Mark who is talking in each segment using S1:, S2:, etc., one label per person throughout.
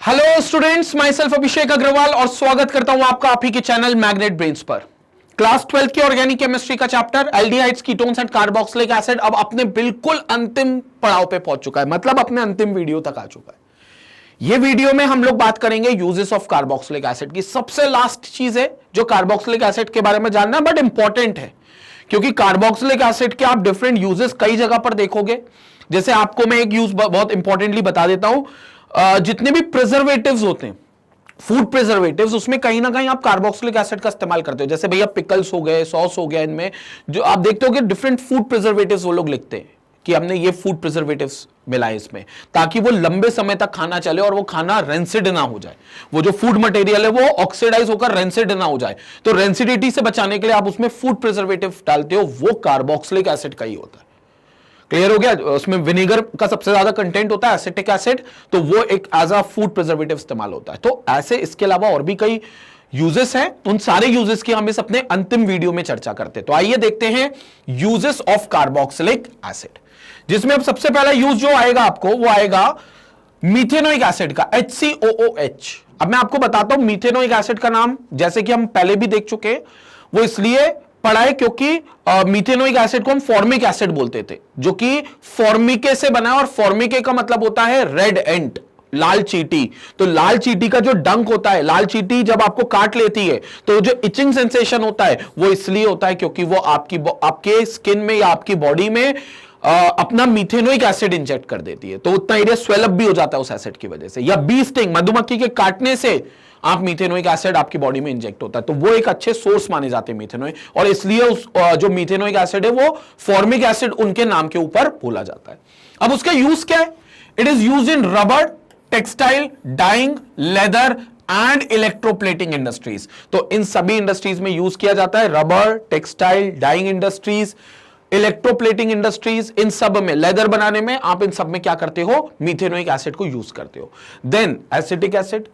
S1: Hello students, my self अभिषेक अग्रवाल और स्वागत करता हूं आपका आप ही के चैनल मैग्नेट ब्रेन्स पर। क्लास 12 की ऑर्गेनिक केमिस्ट्री का chapter aldehydes, ketones and carboxylic acid अब अपने बिल्कुल अंतिम पड़ाव पे पहुंच चुका है, मतलब अपने अंतिम वीडियो तक आ चुका है। ये वीडियो में हम लोग बात करेंगे यूजेस ऑफ कार्बोक्सिलिक एसिड की। सबसे लास्ट चीज है जो कार्बोक्सिलिक एसिड के बारे में जानना बट इंपॉर्टेंट है, क्योंकि कार्बोक्सिलिक एसिड के आप डिफरेंट यूजेस कई जगह पर देखोगे। जैसे आपको मैं एक यूज बहुत इंपॉर्टेंटली बता देता हूं, जितने भी प्रिजर्वेटिव्स होते हैं, फूड प्रिजर्वेटिव्स, उसमें कहीं ना कहीं आप कार्बोक्सिलिक एसिड का इस्तेमाल करते हो। जैसे भैया पिकल्स हो गए, सॉस हो गया, इनमें जो आप देखते हो कि डिफरेंट फूड प्रिजर्वेटिव्स वो लोग लिखते हैं कि हमने ये फूड प्रिजर्वेटिव्स मिलाए इसमें, ताकि वो लंबे समय तक खाना चले और वो खाना रेंसिड ना हो जाए। वो जो फूड मटेरियल है वो ऑक्सीडाइज होकर रेंसिड ना हो जाए, तो रेंसिडिटी से बचाने के लिए आप उसमें फूड प्रिजर्वेटिव डालते हो, वो कार्बोक्सिलिक एसिड का ही होता है। क्लियर हो गया? उसमें विनेगर का सबसे ज्यादा कंटेंट होता है, एसिटिक एसिड, तो वो एक एज अ फूड प्रिजर्वेटिव इस्तेमाल होता है। तो ऐसे इसके अलावा और भी कई यूजेस हैं, उन सारे यूजेस की हम इस अपने अंतिम वीडियो में चर्चा करते हैं। तो आइए देखते हैं यूजेस ऑफ कार्बोक्सिलिक एसिड, जिसमें अब सबसे पहला यूज जो आएगा आपको वो आएगा मीथेनोइक एसिड का, HCOOH। अब मैं आपको बताता हूं मीथेनोइक एसिड का नाम, जैसे कि हम पहले भी देख चुके हैं, वो इसलिए पढ़ा है क्योंकि मीथेनोइक एसिड को हम फॉर्मिक एसिड बोलते थे, जो कि फॉर्मिके से बना है, और फॉर्मिके का मतलब होता है रेड एंट, लाल चींटी। तो लाल चींटी का जो डंक होता है, लाल चींटी जब आपको काट लेती है तो जो इचिंग सेंसेशन होता है वो इसलिए होता है क्योंकि वो आपके स्किन में या आपकी बॉडी में अपना मीथेनोइक एसिड इंजेक्ट कर देती है, तो उतना एरिया स्वेलअप भी हो जाता है उस एसिड की वजह से। या बी स्टिंग, मधुमक्खी के काटने से आप मीथेनोइक एसिड आपकी बॉडी में इंजेक्ट होता है, तो वो एक अच्छे सोर्स माने जाते हैं मीथेनोइक, और इसलिए उस जो मीथेनोइक एसिड है वो फॉर्मिक एसिड उनके नाम के ऊपर बोला जाता है। अब उसका यूज क्या है? It is use in rubber, textile, dyeing, leather and electroplating industries. तो इन सभी इंडस्ट्रीज में यूज किया जाता है, rubber, textile, dyeing industries, electroplating industries, इन सब में, लेदर बनाने में आप इन सब में क्या करते हो? मीथेनोइक एसिड को यूज करते हो। देन एसिटिक एसिड,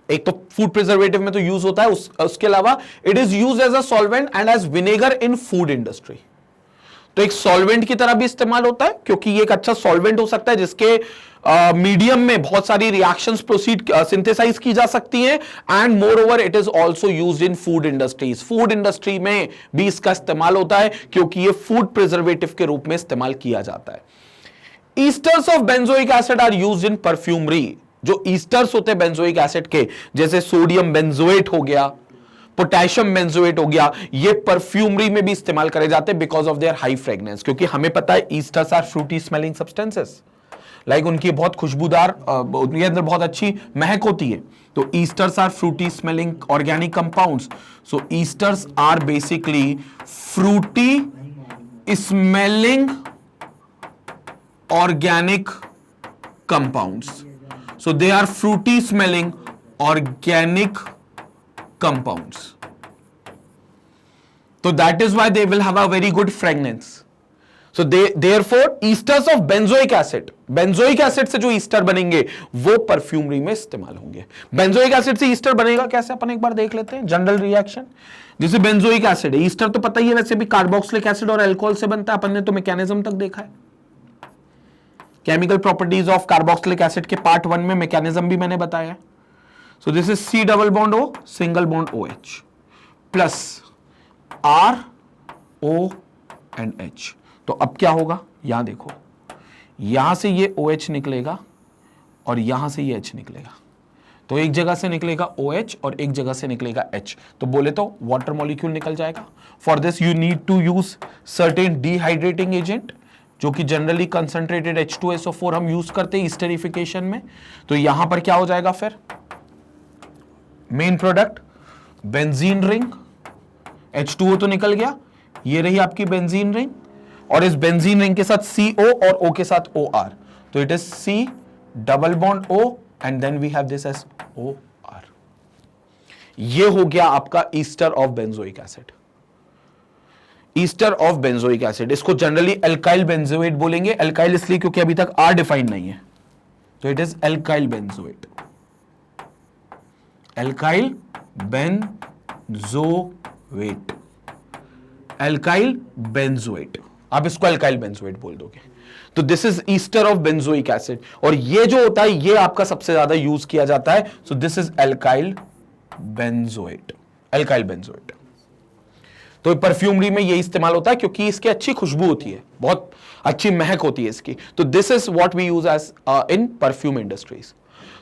S1: एक तो फूड प्रिजर्वेटिव में तो यूज होता है, उसके अलावा it is use as a solvent and as vinegar in food industry. तो एक सॉल्वेंट की तरह भी इस्तेमाल होता है, क्योंकि ये एक अच्छा सॉल्वेंट हो सकता है जिसके मीडियम में बहुत सारी रिएक्शंस प्रोसीड सिंथेसाइज की जा सकती हैं, and more over it is also used in food industries. Food industry में भी इसका इस्तेमाल होता है क्योंकि ये फूड प्रिजर्वेटिव के रूप में इस्तेमाल किया जाता है। Esters of benzoic acid are used in perfumery. जो ईस्टर्स होते हैं बेंजोइक एसिड के, जैसे सोडियम बेंजोएट हो गया, पोटेशियम बेंजोएट हो गया, ये परफ्यूमरी में भी इस्तेमाल करे जाते हैं because of their high fragrance. क्योंकि हमें पता है esters are fruity smelling substances, like उनकी बहुत खुशबूदार, उनके अंदर बहुत अच्छी महक होती है। तो esters are fruity smelling organic compounds. So esters are basically fruity smelling organic compounds. So they are fruity smelling organic compounds. So that is why they will have a very good fragrance. So therefore esters of benzoic acid, benzoic acid से जो Easter बनेंगे वो perfumery में इस्तेमाल होंगे। Benzoic acid से Easter बनेगा कैसे, अपन एक बार देख लेते हैं जनरल रिएक्शन। जैसे बेंजोइक एसिड है, ईस्टर तो पता ही है, वैसे भी कार्बोक्सिलिक एसिड और अल्कोहल से बनता है, अपन ने तो मैकेनिज्म तक देखा है। Chemical properties of carboxylic acid के पार्ट 1 में मैकेनिज्म भी मैंने बताया। So this is C double bond O single bond OH plus R O and H। तो अब क्या होगा, यहां देखो, यहां से ये OH निकलेगा और यहां से ये H निकलेगा। तो एक जगह से निकलेगा OH और एक जगह से निकलेगा H, तो बोले तो वाटर मॉलिक्यूल निकल जाएगा। For this you need to use certain dehydrating agent, जो कि जनरली कंसंट्रेटेड H2SO4 हम यूज करते हैं ईस्टरिफिकेशन में। तो यहां पर क्या हो जाएगा फिर, main product benzene ring, H2O तो निकल गया, ये रही आपकी बेंजीन रिंग, और इस बेंजीन रिंग के साथ CO और O के साथ OR, तो it is C double bond O and then we have this as OR। ये हो गया आपका ester of benzoic acid, ester of benzoic acid. इसको जनरली एल्काइल बेंजोएट बोलेंगे, एल्काइल इसलिए क्योंकि अभी तक R डिफाइन नहीं है, तो it is alkyl benzoate, alkyl benzoate, alkyl benzoate. आप इसको एल्काइल बेंजोएट बोल दोगे। तो this is ester of benzoic acid, और ये जो होता है ये आपका सबसे ज्यादा यूज किया जाता है। So this is alkyl benzoate, alkyl benzoate. तो परफ्यूमरी में ये इस्तेमाल होता है क्योंकि इसकी अच्छी खुशबू होती है, बहुत अच्छी महक होती है इसकी। तो this is what we use as in perfume industries.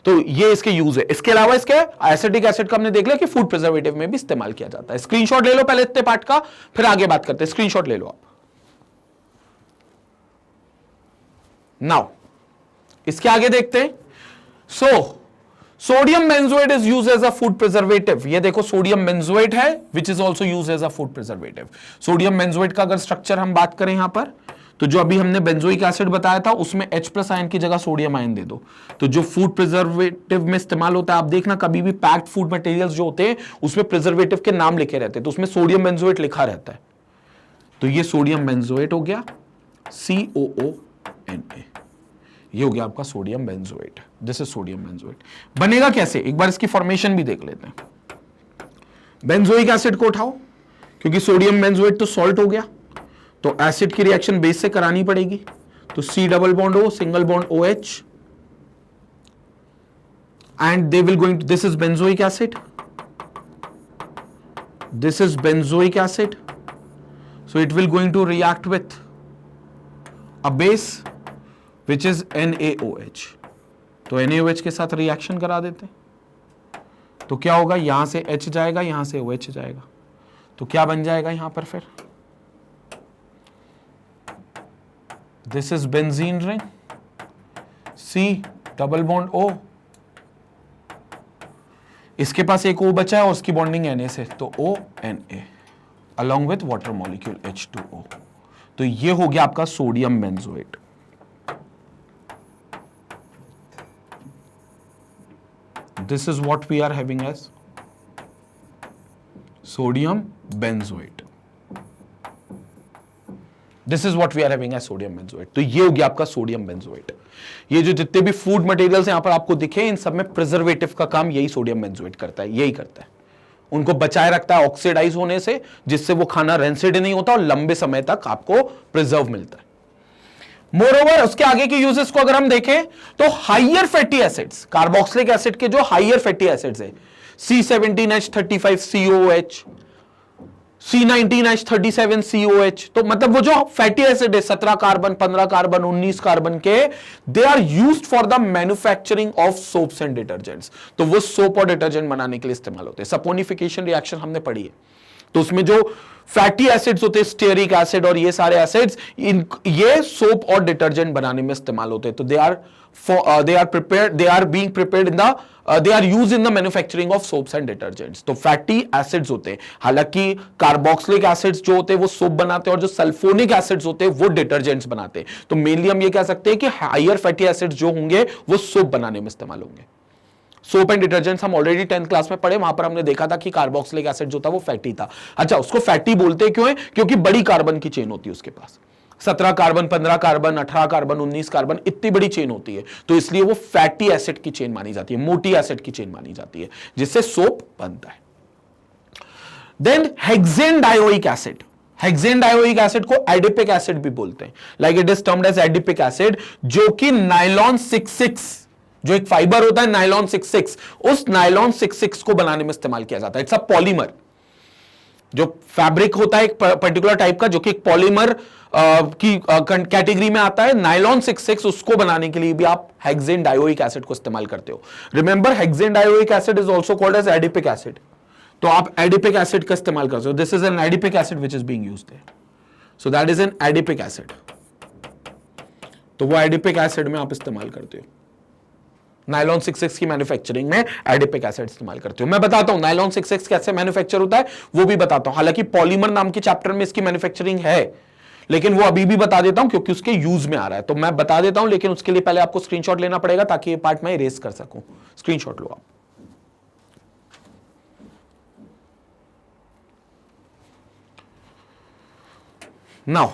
S1: तो ये इसके यूज है। इसके अलावा इसके एसिटिक एसिड का हमने देख लिया कि फूड प्रिजर्वेटिव में भी इस्तेमाल किया जाता है। स्क्रीनशॉट ले लो पहले इतने पार्ट का, फिर आगे बात करते हैं। स्क्रीनशॉट ले लो आप। नाउ इसके आगे देखते हैं। Sodium benzoate is used as a food preservative. ये देखो सोडियम बेंजोएट है which is also used as a food preservative. Sodium benzoate का अगर स्ट्रक्चर हम बात करें यहां पर, तो जो अभी हमने बेंजोइक एसिड बताया था उसमें H+ आयन की जगह सोडियम आयन दे दो। तो जो फूड प्रिजर्वेटिव में इस्तेमाल होता है, आप देखना कभी भी पैक्ड फूड मटेरियल्स जो होते हैं उसमें प्रिजर्वेटिव के नाम लिखे रहते हैं, तो उसमें सोडियम बेंजोएट लिखा रहता है। तो ये सोडियम बेंजोएट हो गया, COONA, ये हो गया आपका sodium benzoate. This is sodium benzoate. बनेगा कैसे, एक बार इसकी फॉर्मेशन भी देख लेते हैं। बेंजोइक एसिड को उठाओ, क्योंकि सोडियम बेंजोएट तो सॉल्ट हो गया, तो एसिड की रिएक्शन बेस से करानी पड़ेगी। तो C double bond O, single bond OH, and they will going, this is benzoic acid, this is benzoic acid, so it will going to react with a base which is NaOH। तो NaOH के साथ reaction करा देते हैं। तो क्या होगा, यहां से H जाएगा, यहां से OH जाएगा, तो क्या बन जाएगा यहां पर फिर, this is benzene ring, C double bond O, इसके पास एक O बचा है और उसकी बॉन्डिंग Na से, तो ONA along with water molecule H2O। तो ये हो गया आपका sodium benzoate. This is what we are having as sodium benzoate. This is what we are having as sodium benzoate. तो ये हो गया आपका सोडियम बेंजोएट। ये जो जितने भी फूड मटेरियल्स यहां पर आपको दिखे, इन सब में प्रिजर्वेटिव का काम यही सोडियम बेंजोएट करता है, यही करता है। उनको बचाए रखता है ऑक्सीडाइज होने से, जिससे वो खाना रेंसिड नहीं होता और लंबे समय तक आपको प्रिजर्व मिलता है। मोरओवर उसके आगे के यूजेस को अगर हम देखें तो higher fatty acids, carboxylic acid के जो हाइयर फैटी एसिड्स है, C17H35COOH, C19H37COH, तो मतलब वो जो फैटी एसिड है 17 कार्बन, 15 कार्बन, 19 कार्बन के, they are used for the manufacturing of soaps and detergents. तो वो सोप और डिटर्जेंट बनाने के लिए इस्तेमाल होते हैं। सपोनिफिकेशन रिएक्शन हमने पढ़ी है, तो उसमें जो फैटी एसिड्स होते हैं, स्टेरिक एसिड और ये सारे एसिड्स, ये सोप और डिटर्जेंट बनाने में इस्तेमाल होते हैं। तो they are used in the manufacturing of soaps and detergents. तो फैटी एसिड्स होते हैं, हालांकि कार्बोक्सिलिक एसिड्स जो होते हैं वो सोप बनाते हैं, और जो सल्फोनिक एसिड्स होते हैं वो डिटर्जेंट्स बनाते हैं। तो मेनली हम ये कह सकते हैं कि हायर फैटी एसिड्स जो होंगे वो सोप बनाने में इस्तेमाल होंगे। सोप एंड डिटर्जेंट्स हम ऑलरेडी 10th क्लास में पढ़े, वहां पर हमने देखा था कि कार्बोक्सिलिक एसिड जो था वो फैटी था। अच्छा, उसको फैटी बोलते क्यों है, क्योंकि बड़ी कार्बन की चेन होती है उसके पास, 17 कार्बन, 15 कार्बन, 18 कार्बन, 19 कार्बन, इतनी बड़ी चेन होती है, तो इसलिए वो फैटी एसिड की चेन मानी जाती है, मोटी एसिड की चेन मानी जाती है, जिससे सोप बनता है। Then hexane dioic acid, hexane dioic acid को एडिपिक एसिड भी बोलते हैं, like it is termed as adipic acid, जो कि नाइलॉन 66, जो एक फाइबर होता है नाइलॉन 66, उस नाइलॉन 66 को बनाने में इस्तेमाल किया जाता है। इट्स अ पॉलीमर, जो फैब्रिक होता है एक पर्टिकुलर टाइप का, जो कि एक पॉलीमर की कैटेगरी में आता है। नाइलॉन 66, उसको बनाने के लिए भी आप हेक्सेन डायोइक एसिड को इस्तेमाल करते हो। Remember, hexane dioic acid is also called as adipic acid, तो आप एडिपिक एसिड का इस्तेमाल करते हो। This is an adipic acid which is being used there, so that is an adipic acid. तो वो एडिपिक एसिड में आप इस्तेमाल करते हो, नाइलॉन 66 की मैन्युफैक्चरिंग में एडिपिक एसिड इस्तेमाल करते हो। मैं बताता हूं नाइलॉन 66 कैसे मैन्युफैक्चर होता है, वो भी बताता हूं। हालांकि पॉलीमर नाम के चैप्टर में इसकी मैन्युफैक्चरिंग है, लेकिन वो अभी भी बता देता हूं क्योंकि उसके यूज में आ रहा है, तो मैं बता देता हूं, लेकिन उसके लिए पहले आपको स्क्रीनशॉट लेना पड़ेगा ताकि ये पार्ट मैं इरेज कर सकूं। स्क्रीनशॉट लो आप। नाउ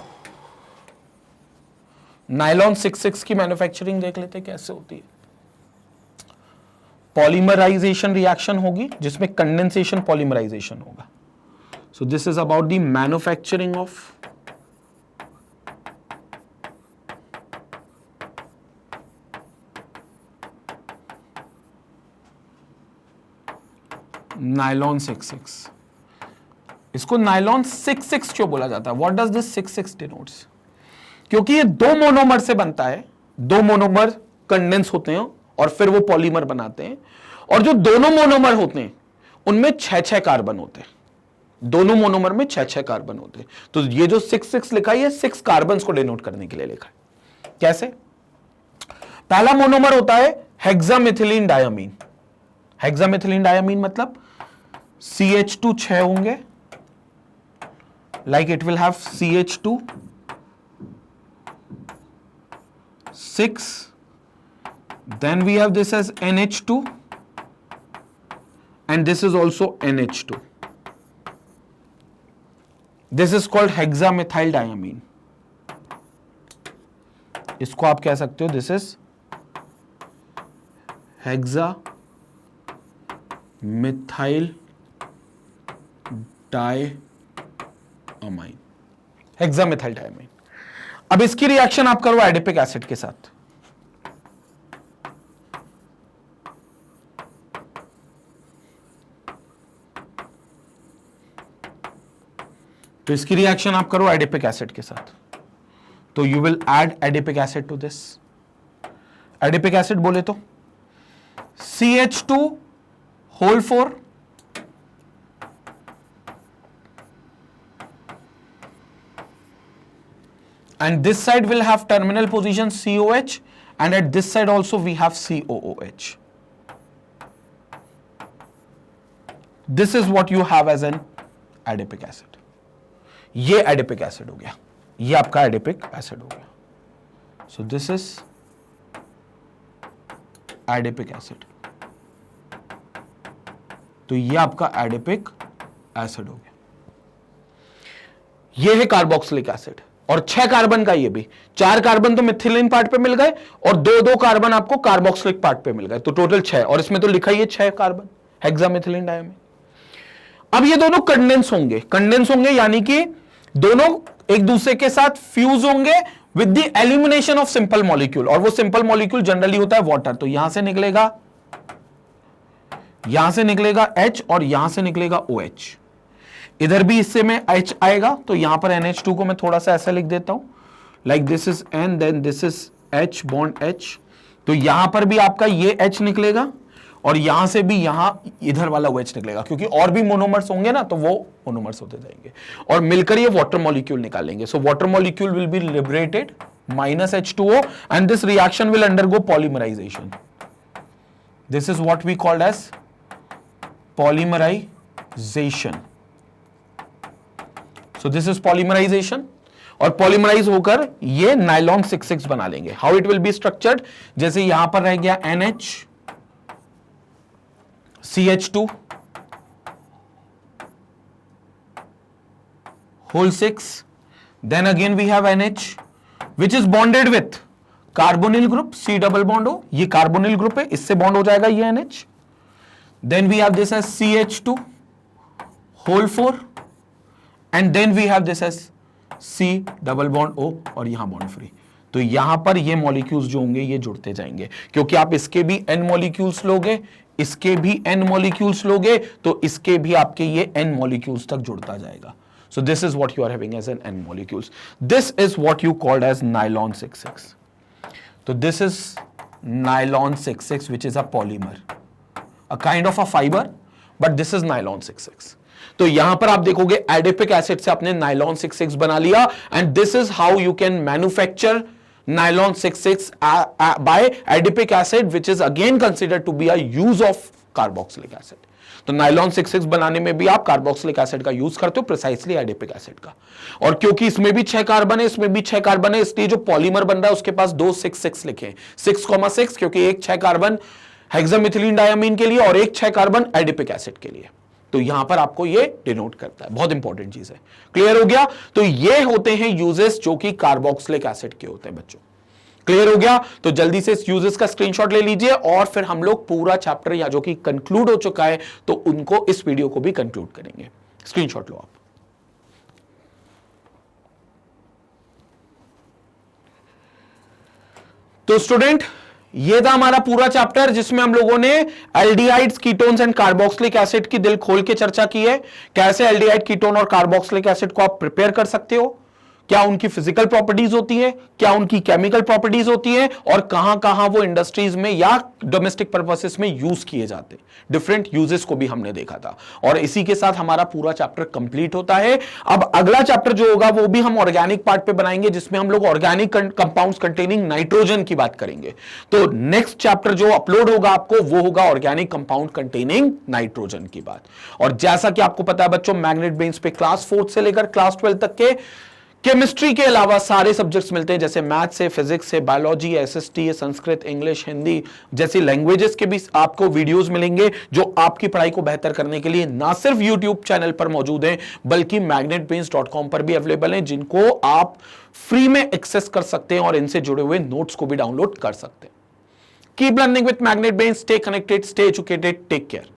S1: नाइलॉन 66 की मैन्युफैक्चरिंग देख लेते हैं कैसे होती है। पॉलीमराइजेशन रिएक्शन होगी जिसमें कंडेंसेशन पॉलीमराइजेशन होगा। So this is about the manufacturing of nylon 6,6। इसको नायलॉन 6,6 क्यों बोला जाता है? What does this 6,6 denotes? क्योंकि ये दो मोनोमर से बनता है, दो मोनोमर कंडेंस होते हैं और फिर वो पॉलीमर बनाते हैं, और जो दोनों मोनोमर होते हैं उनमें 6-6 कार्बन होते हैं, दोनों मोनोमर में 6-6 कार्बन होते हैं। तो ये जो 6-6 लिखा है ये 6 कार्बन को डिनोट करने के लिए लिखा है। कैसे? पहला मोनोमर होता है हेक्सामिथिलीन डायमीन। हेक्सामिथिलीन डायमीन मतलब CH2 6 होंगे, like it will have CH2 6, then we have this as NH2 and this is also NH2. This is called hexamethyl diamine. इसको आप कह सकते हो this is hexamethyl diamine, hexamethyl diamine. अब इसकी रिएक्शन आप करो एडिपिक एसिड के साथ, तो इसकी रिएक्शन आप करो एडिपिक एसिड के साथ, तो you will add adipic acid to this. Adipic acid बोले तो CH2 whole 4 and this side will have terminal position COH and at this side also we have COOH. This is what you have as an adipic acid. ये adipic acid हो गया, ये आपका adipic acid हो गया। So this is adipic acid, तो ये आपका एडिपिक एसिड हो गया। ये है कार्बोक्सिलिक एसिड और 6 कार्बन का, ये भी 4 कार्बन तो मिथिलीन पार्ट पे मिल गए और 2-2 कार्बन आपको कार्बोक्सिलिक पार्ट पे मिल गए, तो टोटल 6, और इसमें तो लिखा ही है 6 कार्बन हेक्सामिथिलीन डायमीन। अब ये दोनों कंडेंस होंगे यानी कि दोनों एक दूसरे के साथ फ्यूज होंगे with the elimination of simple molecule, और वो सिंपल मॉलिक्यूल जनरली होता है वाटर। तो यहां से निकलेगा H और यहां से निकलेगा OH। इधर भी इससे में H आएगा, तो यहां पर NH2 को मैं थोड़ा सा ऐसा लिख देता हूं, like this is N then this is H bond H। तो यहां पर भी आपका ये H निकलेगा और यहां से भी यहां इधर वाला OH निकलेगा, क्योंकि और भी मोनोमर्स होंगे ना, तो वो मोनोमर्स होते जाएंगे और मिलकर ये वाटर मॉलिक्यूल निकालेंगे। So water molecule will be liberated -H2O and this reaction will undergo polymerization. This is what we called as polymerization. So this is polymerization, और पॉलीमराइज होकर ये नाइलॉन 6,6 बना लेंगे। How it will be structured, जैसे यहां पर रह गया NH CH2 whole 6, then again we have NH which is bonded with carbonyl group, C double bond O, ये carbonyl group है, इससे बॉन्ड हो जाएगा ये NH, then we have this as CH2 whole 4 and then we have this as C double bond O और यहां bond free. तो यहां पर ये मॉलिक्यूल्स जो होंगे ये जुड़ते जाएंगे, क्योंकि आप इसके भी N मॉलिक्यूल्स लोगे, इसके भी N मॉलिक्यूल्स लोगे, तो इसके भी आपके ये N मॉलिक्यूल्स तक जुड़ता जाएगा। So this is what you are having as an N molecules. This is what you called as nylon 6,6. So this is nylon 6,6 which is a polymer, a kind of a fiber, but this is nylon 6,6. तो यहां पर आप देखोगे adipic acid से आपने nylon 6,6 बना लिया, and this is how you can manufacture nylon 6,6 by adipic acid, which is again considered to be a use of carboxylic acid. तो नाइलॉन 6,6 बनाने में भी आप कार्बोक्सिलिक एसिड का यूज करते हो, प्रिसाइसली एडिपिक एसिड का। और क्योंकि इसमें भी 6 कार्बन है, इसमें भी 6 कार्बन है, इसलिए जो पॉलीमर बन रहा है उसके पास 2 6,6 लिखे हैं, 6,6, क्योंकि एक 6 कार्बन हेक्सामिथिलीन डायमीन के लिए और एक 6 कार्बन एडिपिक एसिड के लिए। तो यहां पर आपको ये डिनोट करता है, बहुत इंपॉर्टेंट चीज है। क्लियर हो गया? तो ये होते हैं यूजेस जो कि कार्बोक्सिलिक एसिड के होते हैं बच्चों। क्लियर हो गया? तो जल्दी से इस यूजेस का स्क्रीनशॉट ले लीजिए, और फिर हम लोग पूरा चैप्टर या जो कि कंक्लूड हो चुका है तो उनको इस वीडियो को भी कंक्लूड करेंगे। स्क्रीनशॉट लो आप। तो स्टूडेंट ये था हमारा पूरा चैप्टर जिसमें हम लोगों ने aldehydes, ketones and carboxylic acid की दिल खोल के चर्चा की है। कैसे एल्डिहाइड, कीटोन और कार्बोक्सिलिक एसिड को आप प्रिपेयर कर सकते हो, क्या उनकी फिजिकल प्रॉपर्टीज होती है, क्या उनकी केमिकल प्रॉपर्टीज होती है, और कहां कहां वो इंडस्ट्रीज में या डोमेस्टिक पर्पसेस में यूज किए जाते हैं। डिफरेंट यूजेस को भी हमने देखा था, और इसी के साथ हमारा पूरा चैप्टर कंप्लीट होता है। अब अगला चैप्टर जो होगा वो भी हम ऑर्गेनिक पार्ट पे बनाएंगे, जिसमें हम लोग ऑर्गेनिक कंपाउंड्स कंटेनिंग नाइट्रोजन की बात करेंगे। तो नेक्स्ट चैप्टर जो अपलोड होगा आपको वो होगा ऑर्गेनिक कंपाउंड कंटेनिंग नाइट्रोजन की बात। और जैसा कि आपको पता है बच्चों, मैग्नेट ब्रेन्स पे क्लास 4 से लेकर क्लास 12 तक के केमिस्ट्री के अलावा सारे सब्जेक्ट्स मिलते हैं, जैसे मैथ्स से, फिजिक्स से, biology, SST, Sanskrit, English, Hindi जैसी लैंग्वेजेस के भी आपको वीडियोस मिलेंगे, जो आपकी पढ़ाई को बेहतर करने के लिए ना सिर्फ यूट्यूब चैनल पर मौजूद हैं बल्कि magnetbrains.com पर भी अवेलेबल हैं, जिनको आप फ्री में एक्सेस कर सकते हैं और इनसे जुड़े हुए नोट्स को भी डाउनलोड कर सकते हैं। Keep learning with Magnet Brains, stay connected, stay educated, take care.